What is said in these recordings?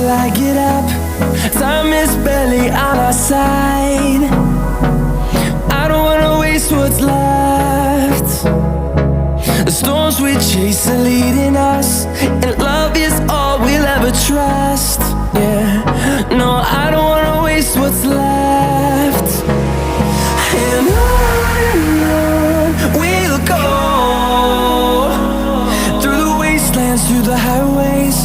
till I get up. Time is barely on our side. I don't wanna waste what's left. The storms we chase are leading us, and love is all we'll ever trust. Yeah, no, I don't wanna waste what's left. And on we'll go, through the wastelands, through the highways,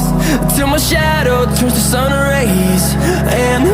till my shadow turns to sun rays. And